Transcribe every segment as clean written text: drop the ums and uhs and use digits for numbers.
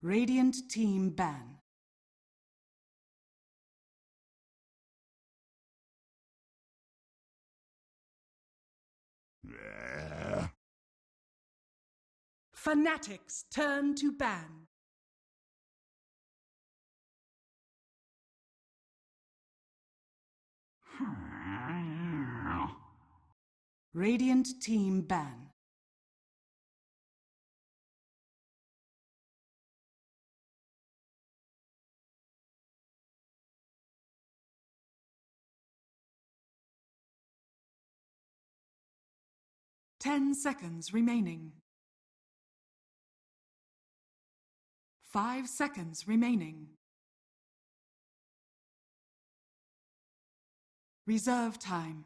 Radiant team ban. Fnatic's turn to ban. Radiant team ban. Ten seconds remaining. 5 seconds remaining. Reserve time.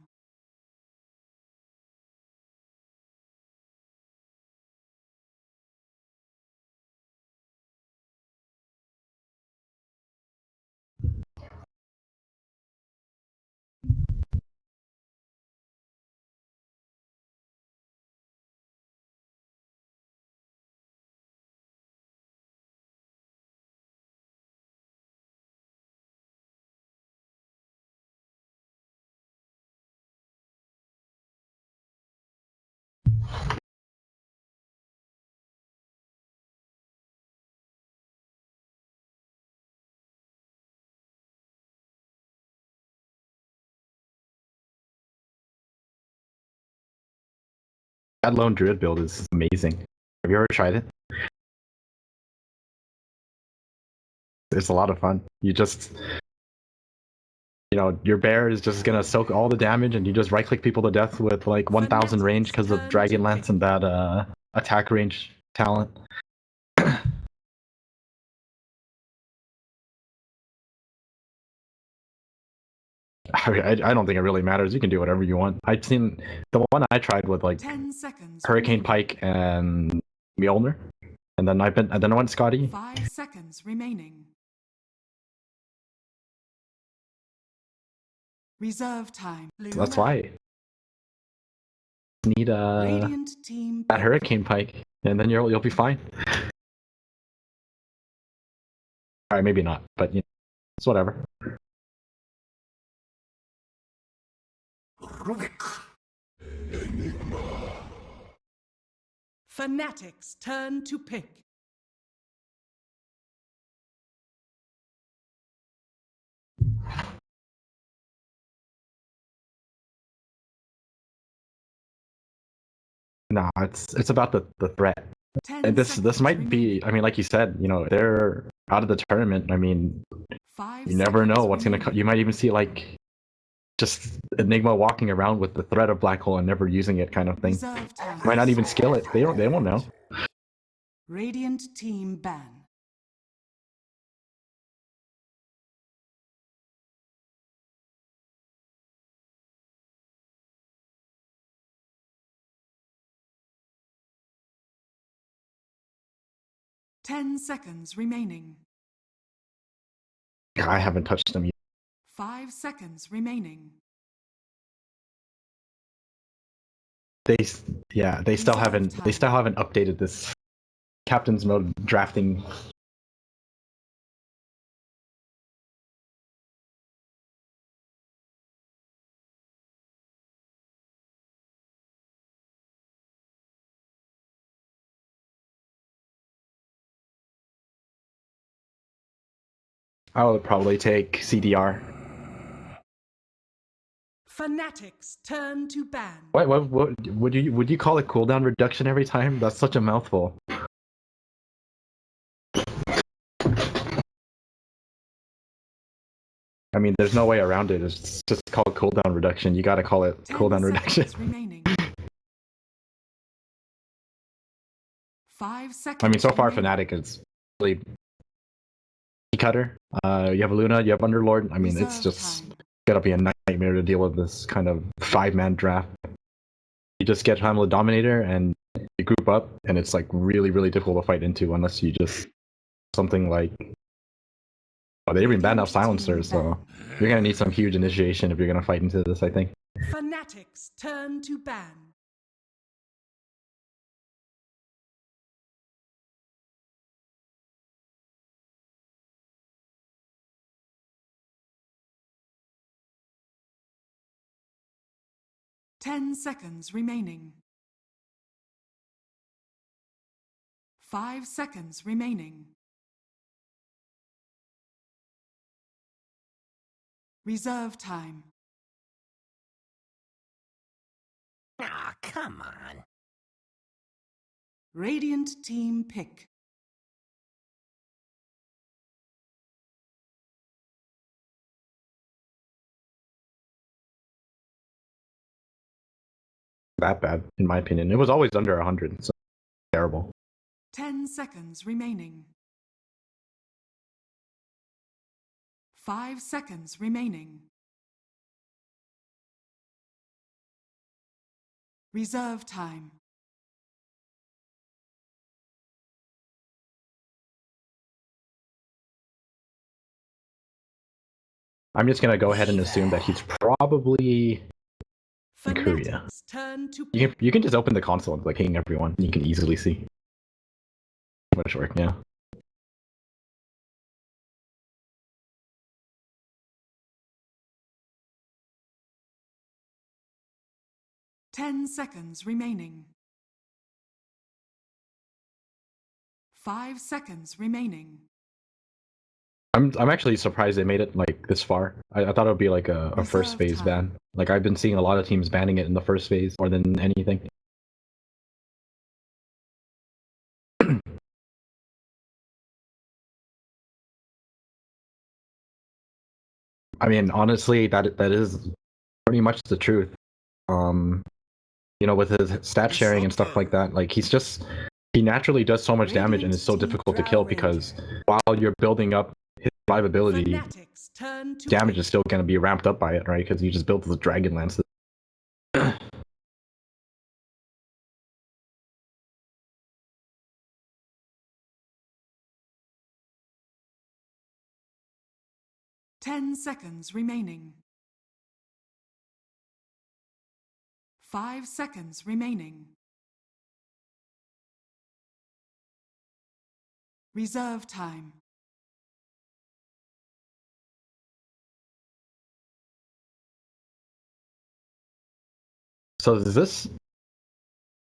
That lone druid build is amazing. Have you ever tried it? It's a lot of fun. You just, your bear is just gonna soak all the damage, and you just right-click people to death with like 1,000 range because of Dragonlance and that attack range talent. I don't think it really matters. You can do whatever you want. I've seen the one I tried with like Hurricane Pike and Mjolnir, and then I went Scotty. 5 seconds remaining. Reserve time. That's why. Need that Hurricane Pike, and then you'll be fine. Alright, maybe not, but it's whatever. Fnatic's turn to pick. No, it's about the threat. And this might be, I mean, like you said, they're out of the tournament. I mean, you never know what's gonna come. You might even see like just Enigma walking around with the threat of Black Hole and never using it, kind of thing. Might not even skill it. They won't know. Radiant team ban. Ten seconds remaining. I haven't touched them yet. 5 seconds remaining. They still haven't updated this captain's mode drafting. I would probably take CDR. Fnatic's turn to ban. What would you call it cooldown reduction every time? That's such a mouthful. I mean, there's no way around it. It's just called cooldown reduction. You gotta call it cooldown reduction. Remaining. 5 seconds. I mean, so far Fnatic is really cutter. You have Luna, you have Underlord. I mean, it's just gotta be a nightmare to deal with this kind of 5-man draft. You just get Hamlet Dominator and you group up, and it's like really, really difficult to fight into unless you just something like. Oh, they even banned out Silencers, so you're gonna need some huge initiation if you're gonna fight into this, I think. Fnatic's turn to ban. 10 seconds remaining. 5 seconds remaining. Reserve time. Aw, come on. Radiant team pick. That bad, in my opinion. It was always under 100, so terrible. 10 seconds remaining. 5 seconds remaining. Reserve time. I'm just gonna go ahead and assume that he's probably in Korea. Fnatic's turn to You can just open the console and like ping everyone. You can easily see. Much work, yeah. Ten seconds remaining. 5 seconds remaining. I'm actually surprised they made it like this far. I thought it would be like a first Reserve phase time. ban. Like I've been seeing a lot of teams banning it in the first phase more than anything. I mean, honestly, that is pretty much the truth. You know, with his stat sharing and stuff like that, like he naturally does so much damage and is so difficult to kill because while you're building up his survivability, Fnatic's turn to damage pick. is still going to be ramped up by it, right? Because you just built the dragon lances. 10 seconds remaining. 5 seconds remaining. Reserve time. So is this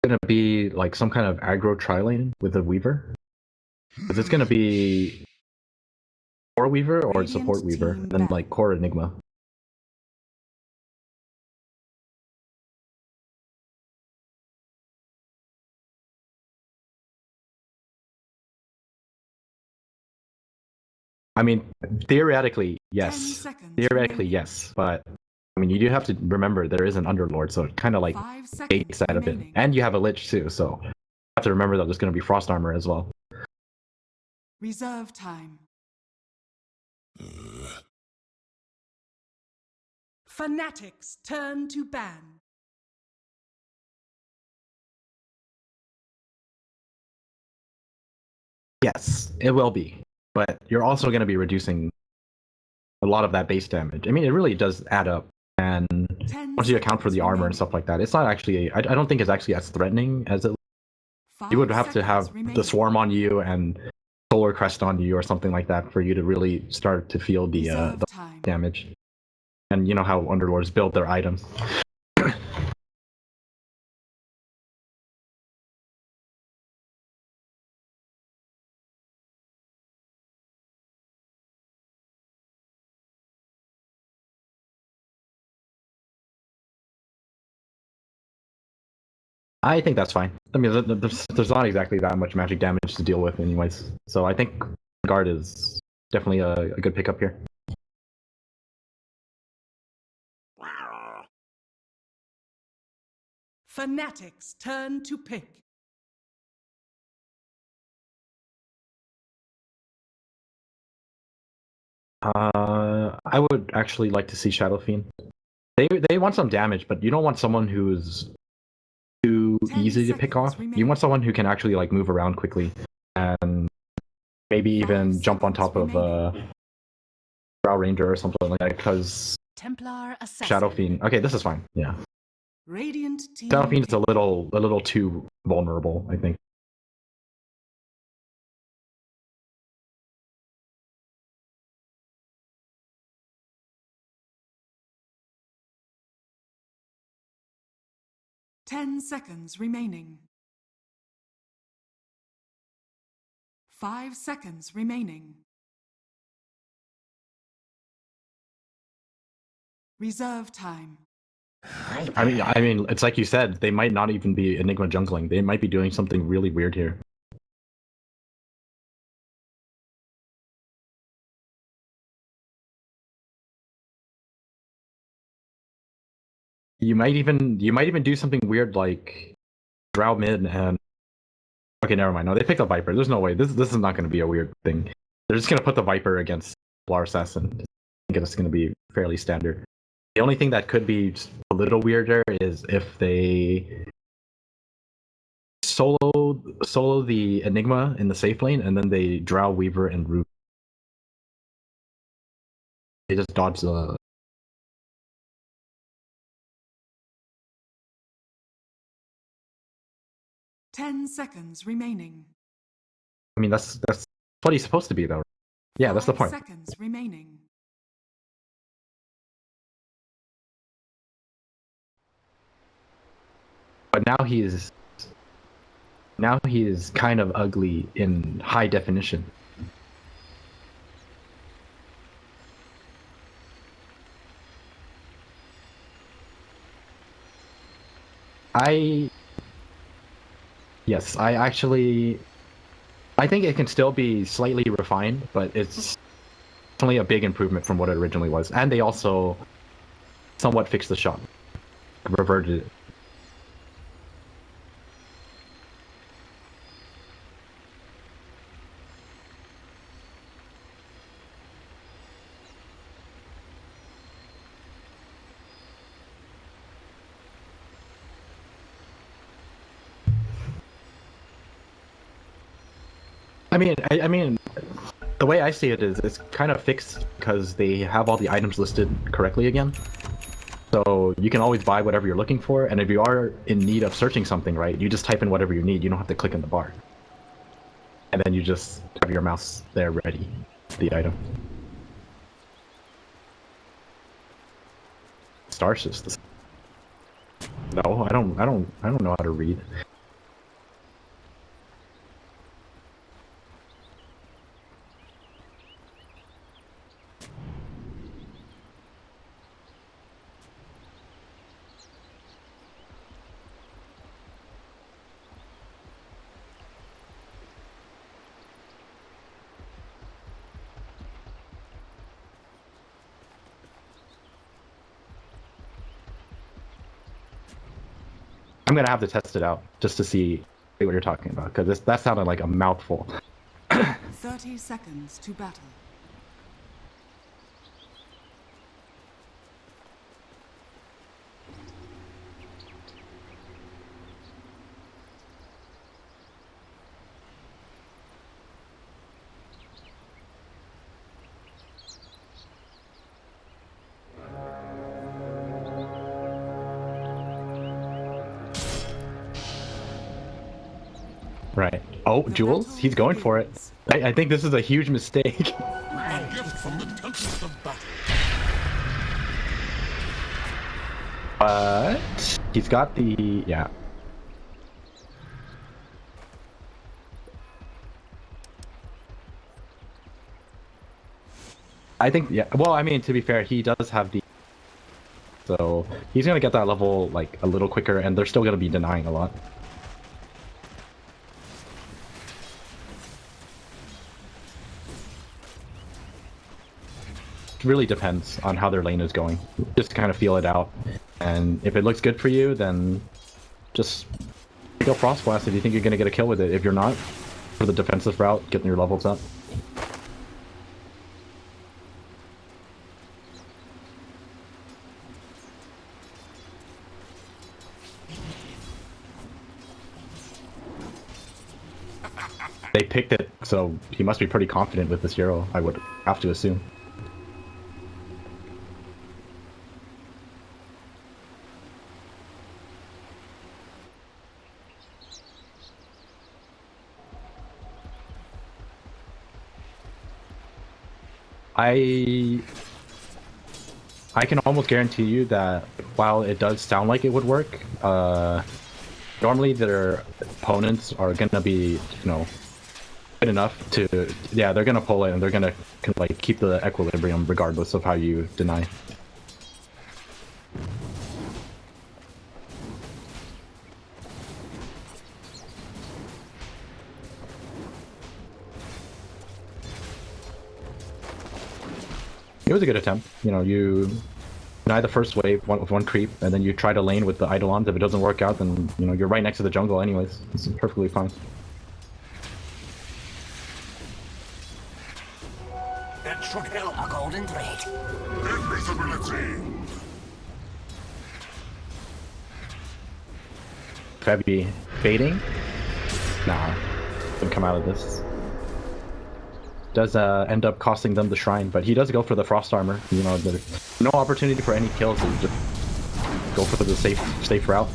going to be like some kind of aggro tri-lane with a Weaver? Is this going to be core Weaver or Radiant support Weaver team and ban. like core Enigma? I mean, theoretically, 10 yes. seconds Theoretically, remaining. yes. But I mean, you do have to remember there is an Underlord, so it kind of like 5 seconds takes that a bit. remaining. And you have a Lich too, so you have to remember that there's going to be Frost Armor as well. Reserve time. Fnatic's turn to ban. Yes, it will be. But you're also going to be reducing a lot of that base damage. I mean, it really does add up. And 10 once you account for the armor remaining. and stuff like that, it's not actually, I don't think it's actually as threatening as it. 5 You would have to have seconds the Swarm on you and Solar Crest on you or something like that for you to really start to feel the Reserve time. damage. And you know how Underlords build their items. I think that's fine. I mean, there's not exactly that much magic damage to deal with anyways. So I think Guard is definitely a good pickup here. Fnatic's turn to pick. I would actually like to see Shadow Fiend. They want some damage, but you don't want someone who's too 10 easy to pick seconds off. remaining. You want someone who can actually like move around quickly and maybe even jump on top of Brow Ranger or something like that. Because Templar Assassin. Shadow Fiend. Okay, this is fine. Yeah, Radiant team Shadow Fiend is pick. a little too vulnerable, I think. 10 seconds remaining. 5 seconds remaining. Reserve time. I mean, it's like you said, they might not even be Enigma jungling. They might be doing something really weird here. You might even do something weird like Drow mid and okay, never mind. No, they picked up Viper. There's no way. This is not going to be a weird thing. They're just going to put the Viper against Polar Assassin. I think it's going to be fairly standard. The only thing that could be just a little weirder is if they solo the Enigma in the safe lane and then they Drow, Weaver, and Root. They just dodge the. 10 seconds remaining. I mean, that's what he's supposed to be, though. Yeah, that's the 5 point. seconds remaining. But now he is kind of ugly in high definition. Yes, I think it can still be slightly refined, but it's definitely a big improvement from what it originally was. And they also somewhat fixed the shot, reverted it. I mean, the way I see it is it's kind of fixed because they have all the items listed correctly again. So you can always buy whatever you're looking for, and if you are in need of searching something, right, you just type in whatever you need. You don't have to click in the bar. And then you just have your mouse there ready, the item. StarSeries. No, I don't know how to read. I'm gonna have to test it out just to see what you're talking about, because that sounded like a mouthful. 30 seconds to battle. Right. Oh, Jules, he's going for it. I think this is a huge mistake. A gift from the tempest of battle. But he's got the yeah. I think yeah. Well, I mean, to be fair, he does have the. So he's gonna get that level like a little quicker, and they're still gonna be denying a lot. Really depends on how their lane is going. Just kind of feel it out, and if it looks good for you, then just go Frost Blast if you think you're gonna get a kill with it. If you're not, for the defensive route, getting your levels up. They picked it, so he must be pretty confident with this hero, I would have to assume. I can almost guarantee you that while it does sound like it would work, normally their opponents are gonna be, you know, good enough to, yeah, they're gonna pull it and they're gonna like keep the equilibrium regardless of how you deny. It was a good attempt. You know, you deny the first wave with one creep, and then you try to lane with the Eidolons. If it doesn't work out, then, you know, you're right next to the jungle anyways. It's perfectly fine. That should help. A golden thread. Invisibility. Febby baiting? Nah, doesn't come out of this. Does end up costing them the shrine, but he does go for the frost armor. You know, there's no opportunity for any kills, so just go for the safe route.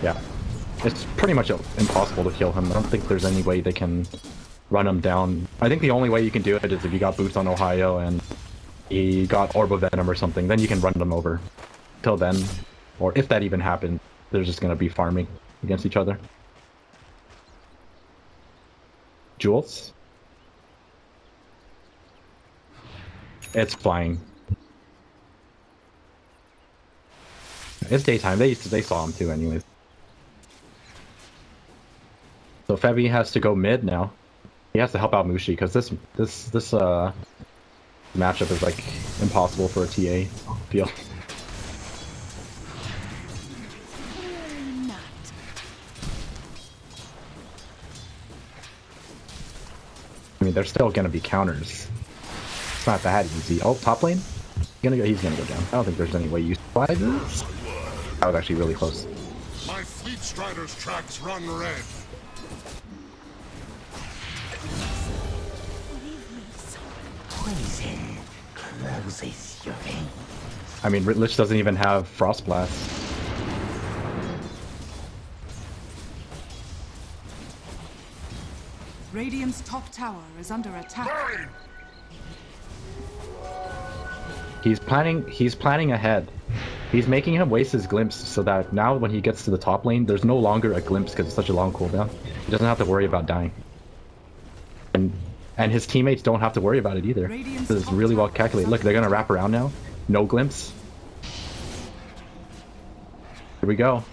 Yeah, it's pretty much impossible to kill him. I don't think there's any way they can run him down. I think the only way you can do it is if you got boots on Ohio and he got Orb of Venom or something, then you can run them over. Till then, or if that even happened, they're just gonna be farming against each other. Jules? It's flying. It's daytime. They saw him too anyways. So Febby has to go mid now. He has to help out Mushi because this matchup is like impossible for a TA field. I mean, there's still gonna be counters. It's not that easy. Oh, top lane? He's gonna go down. I don't think there's any way you survive this. That was actually really close. My Fleet Strider's tracks run red. Poison closes your veins. I mean, Lich doesn't even have Frost Blast. Radiant's top tower is under attack. Burn! He's planning ahead. He's making him waste his glimpse so that now when he gets to the top lane, there's no longer a glimpse because it's such a long cooldown. He doesn't have to worry about dying. And his teammates don't have to worry about it either. This is really well calculated. Look, they're gonna wrap around now. No glimpse. Here we go.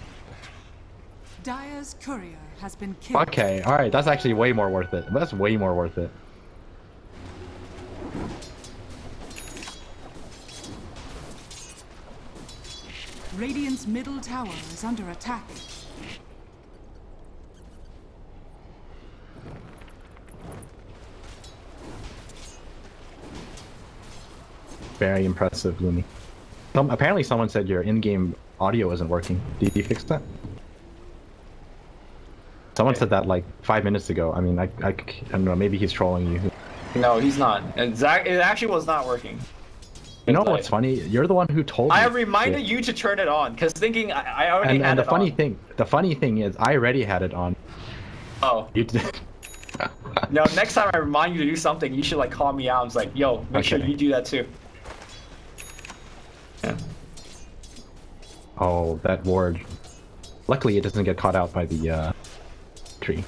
Dire's courier has been killed. Okay, alright, that's actually way more worth it. That's way more worth it. Radiant's middle tower is under attack. Very impressive, Lumi. Apparently someone said your in-game audio isn't working. Did you fix that? Someone said that like 5 minutes ago. I mean, I don't know, maybe he's trolling you. No, he's not. It actually was not working. You know what's funny? You're the one who told me. I reminded you to turn it on, because thinking I already had it on. The funny thing is, I already had it on. Oh. You did. No, next time I remind you to do something, you should like call me out. It's like, yo, make sure you do that too. Yeah. Oh, that ward. Luckily, it doesn't get caught out by the tree.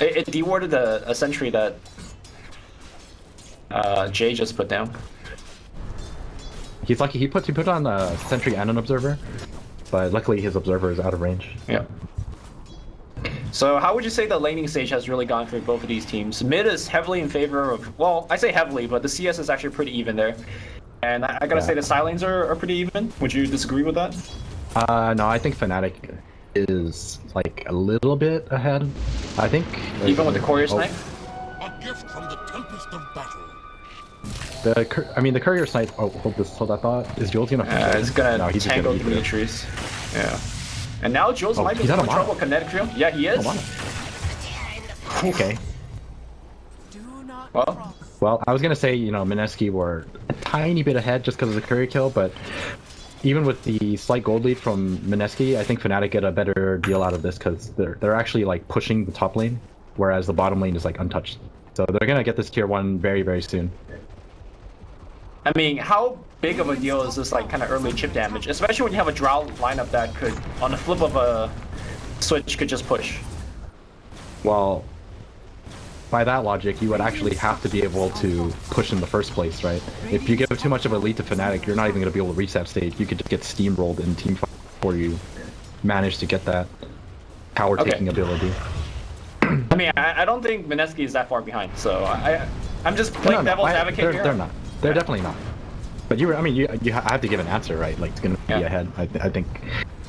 It dewarded a sentry that Jay just put down. He's lucky he put on a sentry and an observer, but luckily his observer is out of range. Yeah. So how would you say the laning stage has really gone for both of these teams? Mid is heavily in favor of, well, I say heavily, but the CS is actually pretty even there. And I gotta say the side lanes are pretty even. Would you disagree with that? No, I think Fnatic is like a little bit ahead. I think Even with the courier snipe? A gift from the tempest of battle. The courier snipe. Oh, hold that thought. Is Jules gonna? It's gonna no, he's tangle just gonna Dimitri's. Yeah. And now Jules might be he's in out of trouble kinetic trio. Yeah, he is. Okay. Do not Well, Well, I was gonna say, you know, Mineski were a tiny bit ahead just because of the courier kill, but even with the slight gold lead from Mineski, I think Fnatic get a better deal out of this because they're actually like pushing the top lane, whereas the bottom lane is like untouched. So they're gonna get this tier 1 very, very soon. I mean, how big of a deal is this like kind of early chip damage, especially when you have a Drow lineup that could, on the flip of a switch, could just push. Well, by that logic, you would actually have to be able to push in the first place, right? If you give too much of a lead to Fnatic, you're not even going to be able to reset stage. You could just get steamrolled in team fight before you manage to get that tower taking ability. I mean, I don't think Mineski is that far behind, so I'm just playing devil's advocate here. They're not. They're definitely not. But I mean, you have to give an answer, right? Like, it's going to be ahead. I think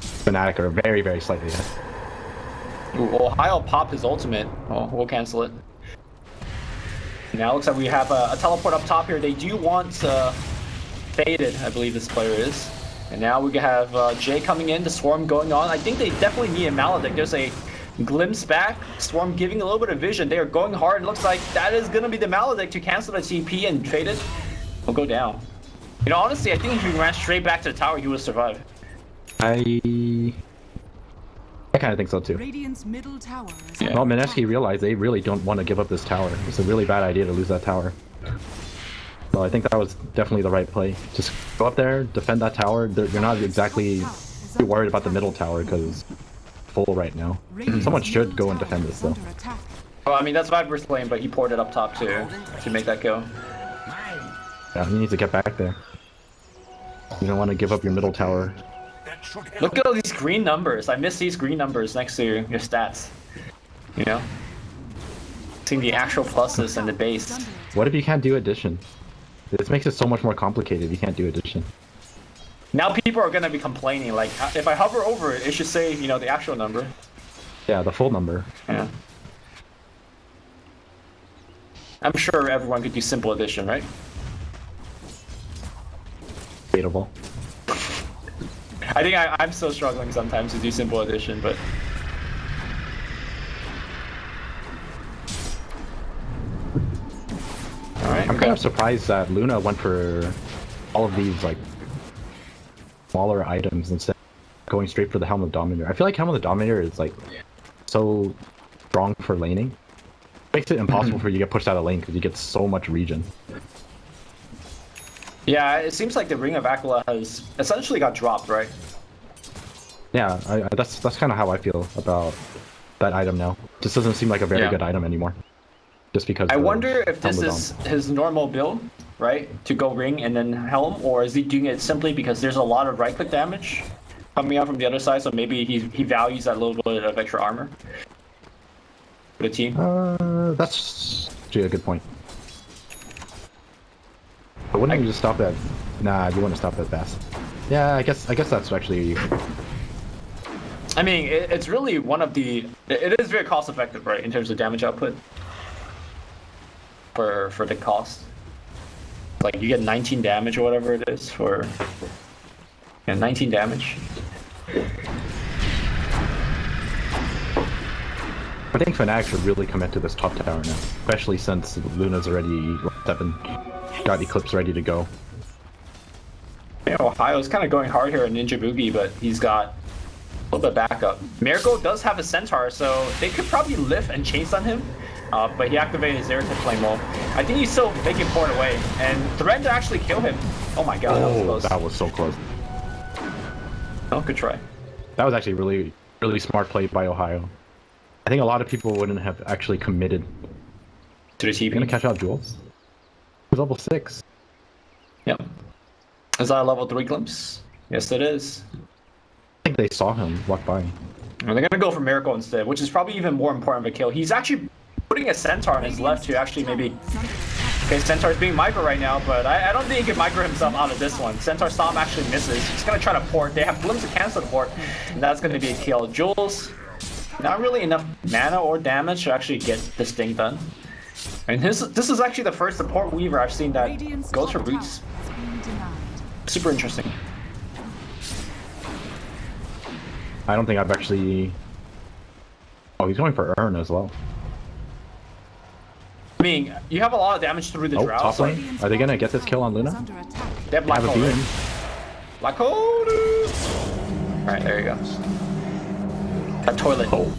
Fnatic are very, very slightly ahead. Ooh, Ohio popped his ultimate. Oh, we'll cancel it. Now it looks like we have a teleport up top here. They do want Faded, I believe this player is. And now we have Jay coming in, the Swarm going on. I think they definitely need a Maledict. There's a glimpse back, Swarm giving a little bit of vision. They are going hard. It looks like that is going to be the Maledict to cancel the TP, and Faded will go down. You know, honestly, I think if he ran straight back to the tower, he would have survived. I kind of think so too. Radiant's middle tower is Well, Mineski realized they really don't want to give up this tower. It's a really bad idea to lose that tower. So I think that was definitely the right play. Just go up there, defend that tower. You're not exactly too worried about the middle tower because it's full right now. Someone should go and defend this though. Well, I mean, that's Viper's lane, but he poured it up top to make that go. Yeah, he needs to get back there. You don't want to give up your middle tower. Look at all these green numbers. I miss these green numbers next to your stats. You know? Seeing the actual pluses and the base. What if you can't do addition? This makes it so much more complicated if you can't do addition. Now people are gonna be complaining, like, if I hover over it, it should say, you know, the actual number. Yeah, the full number. Yeah. I'm sure everyone could do simple addition, right? Debatable. I think I'm still struggling sometimes to do simple addition, but... Alright, I'm kind of surprised that Luna went for all of these, like, smaller items instead of going straight for the Helm of Dominator. I feel like Helm of the Dominator is, like, so strong for laning. It makes it impossible for you to get pushed out of lane because you get so much regen. Yeah, it seems like the Ring of Aquila has essentially got dropped, right? Yeah, that's kind of how I feel about that item now. Just doesn't seem like a very good item anymore. Just because I wonder if this is his normal build, right? To go Ring and then Helm, or is he doing it simply because there's a lot of right-click damage coming out from the other side, so maybe he values that little bit of extra armor for the team? That's actually a good point. But wouldn't you just stop at... Nah, you wouldn't stop at fast. Yeah, I guess that's actually... I mean, it's really one of the... It is very cost effective, right, in terms of damage output. For the cost. Like, you get 19 damage or whatever it is for... Yeah, 19 damage. I think Fnatic should really commit to this top tower now. Especially since Luna's already 7. Got Eclipse ready to go. Yeah, Ohio's kind of going hard here in Ninja Boogie, but he's got a little bit of backup. Miracle does have a Centaur, so they could probably lift and chase on him. But he activated his Zeratul Flame Wall. I think he's still making port away, and threatened to actually kill him. Oh my god, that was close. That was so close. Oh, good try. That was actually really, really smart play by Ohio. I think a lot of people wouldn't have actually committed To the You're TP. gonna catch out Jules? He's level 6. Yep. Is that a level 3 glimpse? Yes, it is. I think they saw him walk by. And they're gonna go for Miracle instead, which is probably even more important of a kill. He's actually putting a Centaur on his left to actually maybe... Okay, Centaur's being micro right now, but I don't think he can micro himself out of this one. Centaur Stomp actually misses. He's gonna try to port. They have Glimpse to cancel the port, and that's gonna be a kill. Jules, not really enough mana or damage to actually get this thing done. And this is actually the first support Weaver I've seen that goes for roots. Super interesting. I don't think I've actually... Oh, he's going for Urn as well. I mean, you have a lot of damage through the Oh, drought. top So lane. Are they gonna get this kill on Luna? they have black Have a hole. beam. Right? Black hole. Alright, there you go. A toilet. Oh.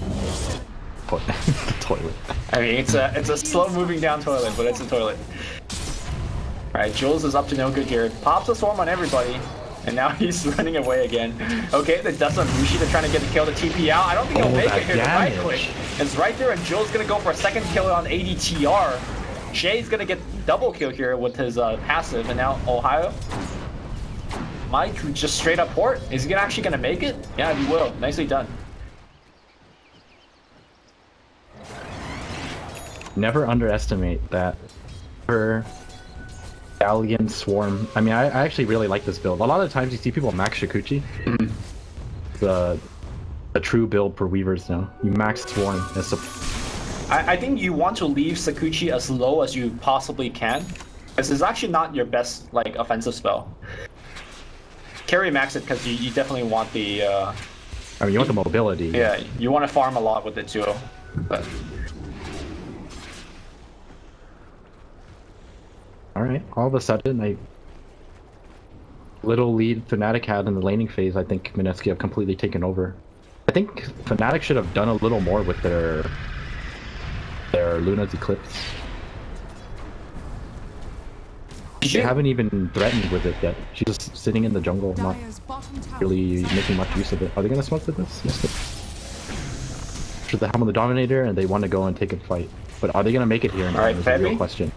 The toilet. I mean, it's a slow moving down toilet, but it's a toilet. Alright, Jules is up to no good here. Pops a swarm on everybody, and now he's running away again. Okay, the dust on Bushi, they're trying to get the kill to TP out. I don't think he'll make that it here. The right damage. click is right there, and Jules gonna go for a second kill on ADTR. Shay's gonna get double kill here with his passive, and now Ohio might just straight up port. Is he actually gonna make it? Yeah, he will. Nicely done. Never underestimate that per Stallion Swarm. I mean, I actually really like this build. A lot of times you see people max Shikuchi. The true build for Weavers now. You max Swarm as I think you want to leave Sakuchi as low as you possibly can. This is actually not your best like offensive spell. Carry max it because you definitely want the I mean, you want the mobility. yeah, you want to farm a lot with it too. But Alright, all of a sudden, little lead Fnatic had in the laning phase, I think Mineski have completely taken over. I think Fnatic should have done a little more with their Luna's Eclipse. They haven't even threatened with it yet. She's just sitting in the jungle, not really making much use of it. Are they gonna smoke with this? Yes. After the Helm of the Dominator, and they want to go and take a fight. But are they gonna make it here? Alright, Is the real Febby? question.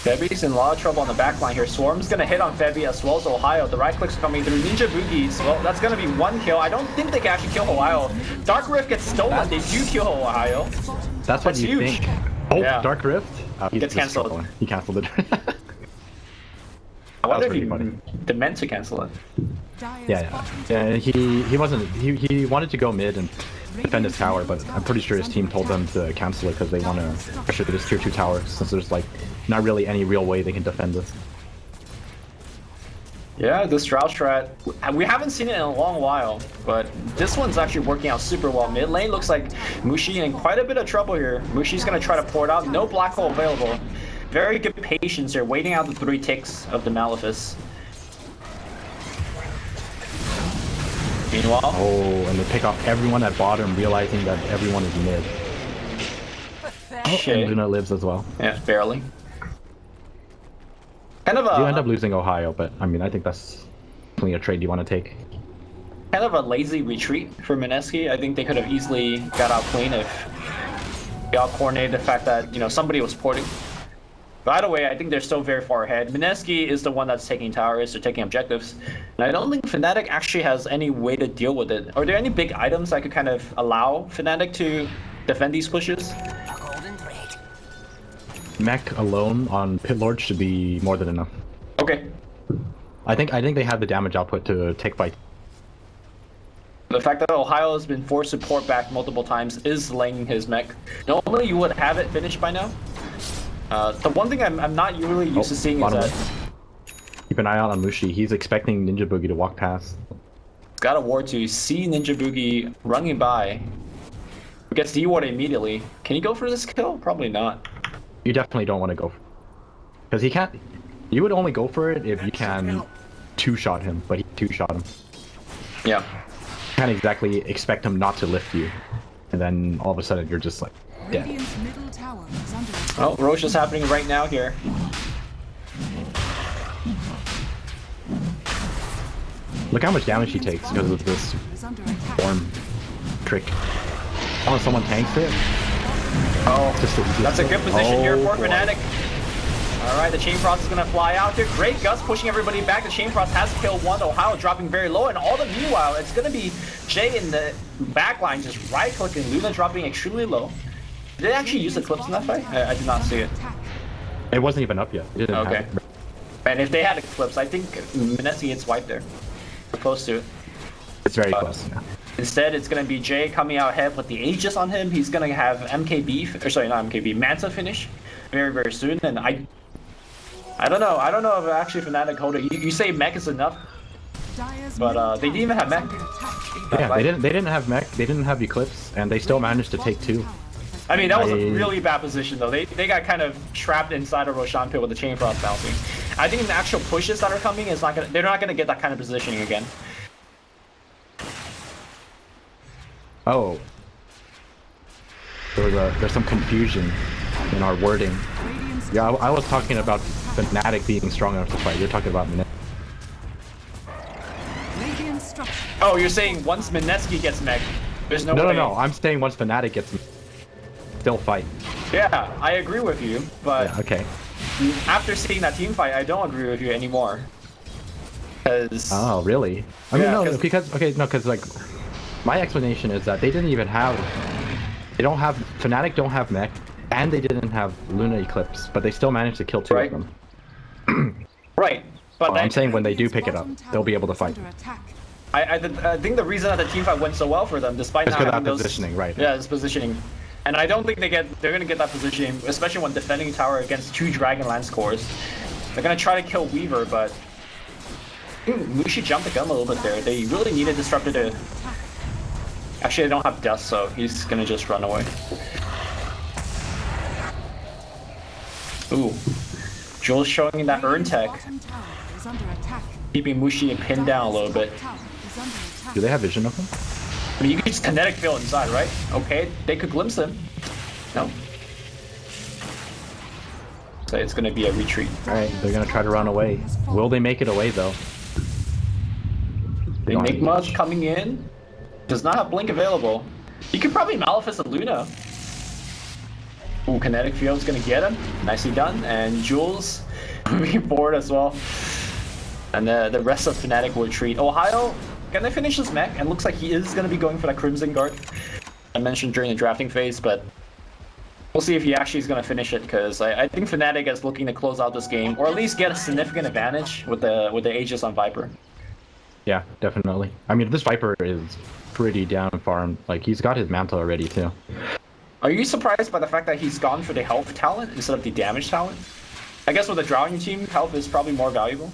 Febby's in a lot of trouble on the back line here. Swarm's gonna hit on Febby as well as Ohio. The right click's coming through. Ninja Boogies. Well, that's gonna be one kill. I don't think they can actually kill Ohio. Dark Rift gets stolen. They do kill Ohio. That's what That's you huge. think. Oh, Yeah. Dark Rift? He's Gets just cancelled. trolling. He cancelled it. I wonder if pretty funny. they meant to cancel it. Yeah. He wasn't. He wanted to go mid and defend his tower, but I'm pretty sure his team told them to cancel it because they want to pressure this tier 2 tower since there's like not really any real way they can defend this. Yeah, this drought strat, we haven't seen it in a long while, but this one's actually working out super well. Mid lane looks like Mushi in quite a bit of trouble here. Mushi's gonna try to pour it out. No black hole available. Very good patience here, waiting out the 3 ticks of the Malefice. Meanwhile, Oh, and they pick off everyone at bottom, realizing that everyone is mid. Shay. And Luna lives as well. Yeah, barely. Kind of You end up a losing Ohio, but I mean, I think that's definitely a trade you want to take. kind of a lazy retreat for Mineski. I think they could have easily got out clean if they all coordinated the fact that, you know, somebody was porting. By the way, I think they're still very far ahead. Mineski is the one that's taking towers, they're taking objectives. And I don't think Fnatic actually has any way to deal with it. Are there any big items that could kind of allow Fnatic to defend these pushes? A golden thread. Mech alone on Pit Lord should be more than enough. Okay. I think they have the damage output to take fight. The fact that Ohio has been forced to port back multiple times is laying his mech. Normally you would have it finished by now. The one thing I'm not really used to seeing is bottom that left. Keep an eye out on Mushi. He's expecting Ninja Boogie to walk past. got a ward to see Ninja Boogie running by. Gets de-warded immediately. Can he go for this kill? Probably not. You definitely don't want to go for it. Because he can't. You would only go for it if you can two-shot him, but he two-shot him. Yeah. You can't exactly expect him not to lift you. And then all of a sudden you're just like dead. Radiant's middle tower is under attack. Oh, Roche is happening right now here. Look how much damage he takes because of this Is under attack. form trick. Oh, someone tanks it. Oh, Just the easiest that's a good kill. position here for boy. Fnatic. Alright, the Chain Frost is going to fly out here. Great Gus pushing everybody back. The Chain Frost has killed one. Ohio dropping very low. And all the meanwhile, it's going to be Jay in the back line just right-clicking. Luna dropping extremely low. Did they actually use Eclipse in that fight? I did not see it. It wasn't even up yet. It didn't have Okay. it. And if they had Eclipse, I think Mineski gets wiped there. We're close to it. It's very close. Yeah. Instead, it's going to be Jay coming out ahead with the Aegis on him. He's going to have MKB, or sorry, not MKB, Manta finish very, very soon. And I don't know. I don't know if actually Fnatic hold it. You say mech is enough, Dire's but middle they didn't even tower have is mech. under attack. Yeah, they didn't have mech, they didn't have Eclipse, and they still managed to take 2. I mean, that was a really bad position, though. They got kind of trapped inside a Roshan pit with the Chain Frost bouncing. I think the actual pushes that are coming is not gonna. They're not gonna get that kind of positioning again. Oh. There's some confusion in our wording. Yeah, I was talking about Fnatic being strong enough to fight. You're talking about Mineski. Oh, you're saying once Mineski gets mech, there's no way. No. I'm saying once Fnatic gets still fight. Yeah, I agree with you, but Yeah, okay. after seeing that team fight, I don't agree with you anymore. Cause Oh, really? I mean, Yeah, no, because like my explanation is that they didn't even have. They don't have Fnatic don't have mech, and they didn't have Luna Eclipse, but they still managed to kill two of them. right, but I'm saying when they do pick it up, they'll be able to fight. I think the reason that the team fight went so well for them, despite It's not because having of those positioning, right? Yeah, it's positioning, and I don't think they're gonna get that positioning, especially when defending tower against two Dragonlance cores. They're gonna try to kill Weaver, but Mushi jumped the gun a little bit there. They really need a disruptor to. Actually, they don't have dust, so he's gonna just run away. Ooh, Jules showing that Urn Tech, keeping Mushi pinned down a little bit. Do they have vision of him? I mean, you can just kinetic field inside, right? Okay, they could glimpse him. No. So it's gonna be a retreat. Alright, they're gonna try to run away. Will they make it away though? They make much coming in. Does not have blink available. He could probably Malefice a Luna. Ooh, kinetic field's gonna get him. Nicely done. And Jules moving forward as well. And the rest of Fnatic will retreat. Ohio, can they finish this mech? And looks like he is gonna be going for that Crimson Guard I mentioned during the drafting phase, but we'll see if he actually is gonna finish it, because I think Fnatic is looking to close out this game, or at least get a significant advantage with the Aegis on Viper. Yeah, definitely. I mean, this Viper is pretty down farmed. Like, he's got his mantle already too. Are you surprised by the fact that he's gone for the health talent instead of the damage talent? I guess with a Drowning team, health is probably more valuable.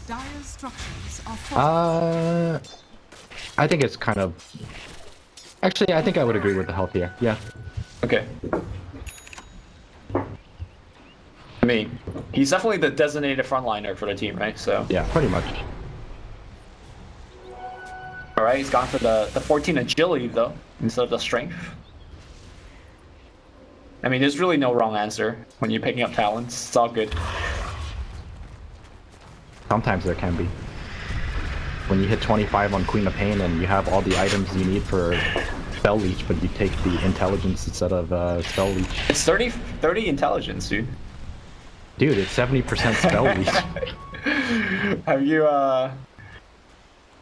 I think it's kind of... Actually, I think I would agree with the health here. Yeah. Okay. I mean, he's definitely the designated frontliner for the team, right? So. Yeah, pretty much. Alright, he's gone for the 14 agility though, instead of the strength. I mean, there's really no wrong answer when you're picking up talents. It's all good. Sometimes there can be. When you hit 25 on Queen of Pain and you have all the items you need for Spell Leech, but you take the intelligence instead of Spell Leech. It's 30 intelligence, dude. Dude, it's 70% Spell Leech. Have you,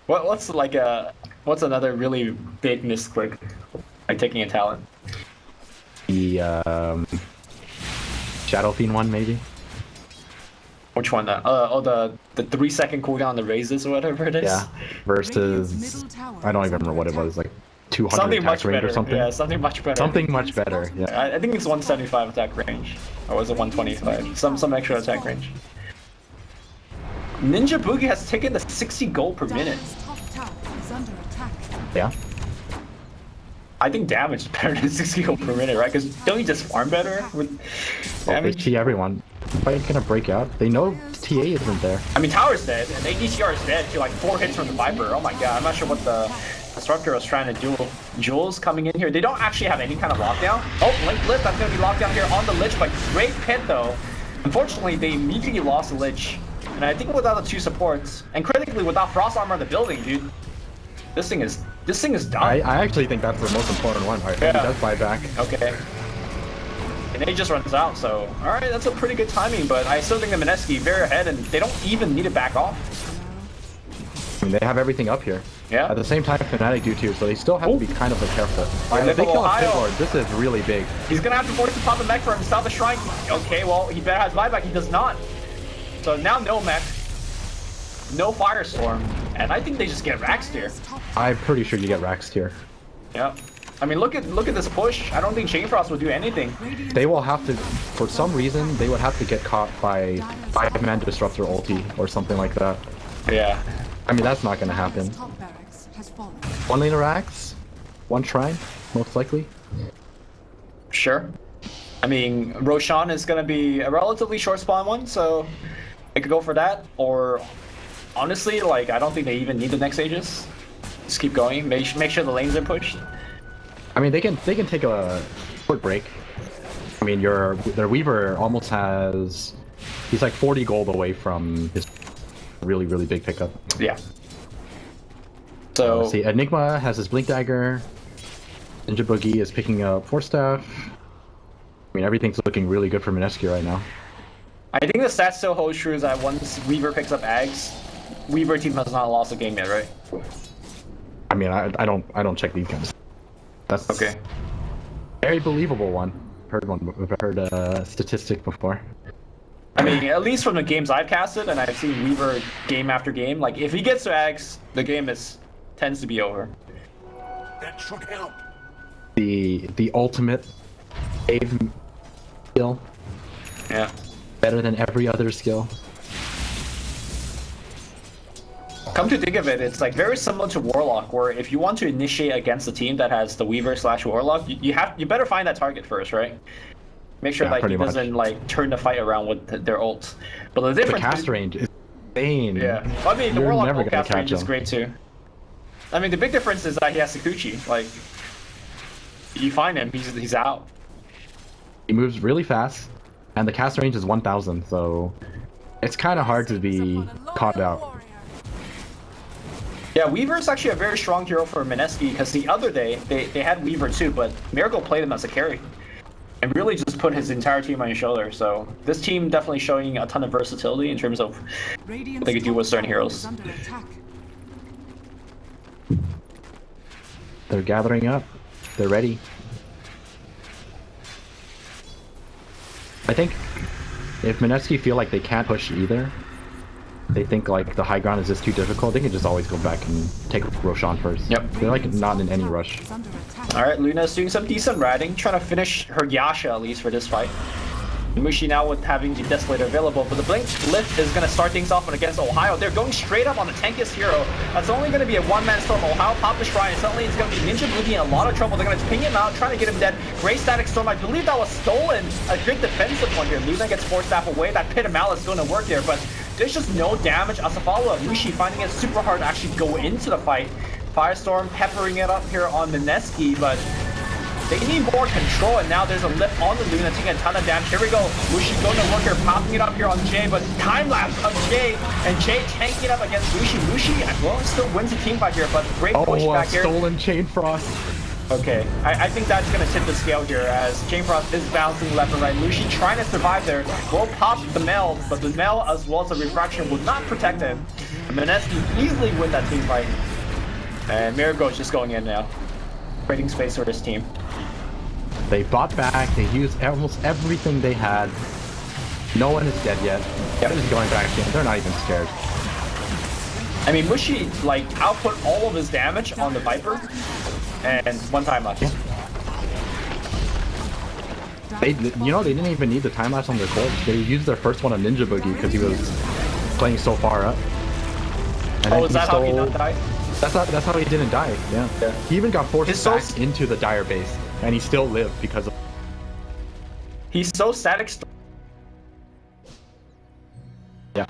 what's another really big misclick? Like taking a talent? The, Shadow Fiend one, maybe? Which one? The 3-second cooldown on the raises or whatever it is? Yeah. Versus, I don't even remember what it was, like 200 something attack much range better. or something? Yeah, something much better. Something much better, yeah. I think it's 175 attack range. Or was it 125? Some extra attack range. Ninja Boogie has taken the 60 gold per minute. Yeah. I think damage is better than 60 gold per minute, right? Because don't you just farm better with damage? They see everyone. Fight gonna break out. They know TA isn't there. I mean, Tower's dead, and ADCR is dead to like 4 hits from the Viper. Oh my god, I'm not sure what the Disruptor was trying to do. Jules coming in here. They don't actually have any kind of lockdown. Oh, Link Lift, that's gonna be locked down here on the Lich, but great pit though. Unfortunately, they immediately lost the Lich. And I think without the 2 supports, and critically without Frost Armor in the building, dude, this thing is done. I actually think that's the most important one. Alright, yeah. He does buy back. Okay. And he just runs out, so alright, that's a pretty good timing, but I still think the Mineski very ahead, and they don't even need to back off. I mean, they have everything up here. Yeah. At the same time, Fnatic do too, so they still have to be kind of careful. If they kill a Pit Lord, this is really big. He's gonna have to force to pop a mech for him, stop the shrine. Okay, well, he better have buyback. He does not. So now no mech, no Firestorm, and I think they just get Raxed here. I'm pretty sure you get Raxed here. Yeah. I mean, look at this push. I don't think Chainfrost will do anything. They will have to, for some reason, they would have to get caught by 5-man Disruptor ulti or something like that. Yeah. I mean, that's not gonna happen. 1 lane of Rax, 1 shrine, most likely. Sure. I mean, Roshan is going to be a relatively short spawn one, so I could go for that. Or honestly, like, I don't think they even need the next Aegis. Just keep going. Make sure the lanes are pushed. I mean, they can take a short break. I mean, their Weaver almost has, he's like 40 gold away from his really big pickup. Yeah. So see, Enigma has his Blink Dagger. Ninja Boogie is picking up Force Staff. I mean, everything's looking really good for Mineski right now. I think the stat still holds true is that once Weaver picks up Ags, Weaver team has not lost a game yet, right? I mean, I don't check these games. That's okay. Very believable one. I've heard a statistic before. I mean, at least from the games I've casted, and I've seen Weaver game after game, like if he gets to Ags, the game tends to be over. That should help. The ultimate save skill. Yeah. Better than every other skill. Come to think of it, it's like very similar to Warlock, where if you want to initiate against a team that has the Weaver/Warlock, you better find that target first, right? Make sure like he doesn't like turn the fight around with their ults. But the difference, the cast range is insane. Yeah, I mean the Warlock ult cast range is great too. I mean the big difference is that he has Sakuchi. Like you find him, he's out. He moves really fast, and the cast range is 1,000, so it's kind of hard to be caught out. Yeah, Weaver is actually a very strong hero for Mineski because the other day they had Weaver too, but Miracle played him as a carry and really just put his entire team on his shoulder. So this team definitely showing a ton of versatility in terms of what they could do with certain heroes. They're gathering up. They're ready. I think if Mineski feel like they can't push either, they think like the high ground is just too difficult, they can just always go back and take Roshan first. Yep. They're like not in any rush. Alright, Luna's doing some decent ratting, trying to finish her Yasha at least for this fight. Mushi now with having the Desolator available, but the Blink Lift is going to start things off against Ohio. They're going straight up on the tankiest hero. That's only going to be a one-man storm. Ohio pop the Shrine, and suddenly it's going to be Ninja Boogie in a lot of trouble. They're going to ping him out, trying to get him dead. Great Static Storm, I believe that was stolen. A great defensive one here. Luna gets Force Staff away. That Pit of Malice is going to work here, but there's just no damage. As a follow-up, Mushi finding it super hard to actually go into the fight. Firestorm peppering it up here on Mineski, but they need more control, and now there's a lift on the Luna taking a ton of damage. Here we go. Mushi going to work here, popping it up here on Jay, but time-lapse of Jay, and Jay tanking it up against Mushi. Mushi, well, still wins the team fight here, but great push back here. Stolen Chain Frost. Okay, I think that's going to tip the scale here as Chain Frost is bouncing left and right. Mushi trying to survive there. Will pop the Mel, but the Mel as well as the Refraction will not protect him. Mineski easily win that team fight. And Miracle is just going in now, creating space for his team. They bought back, they used almost everything they had. No one is dead yet. They're just going back in. They're not even scared. I mean, Mushi, like, output all of his damage on the Viper, and one time lapse. Yeah. They didn't even need the time lapse on their corpse. They used their first one on Ninja Boogie because he was playing so far up. And oh, is that how he not died? That's how he didn't die. Yeah. He even got forced back into the Dire base, and he still lived because of. He's so static. Yeah.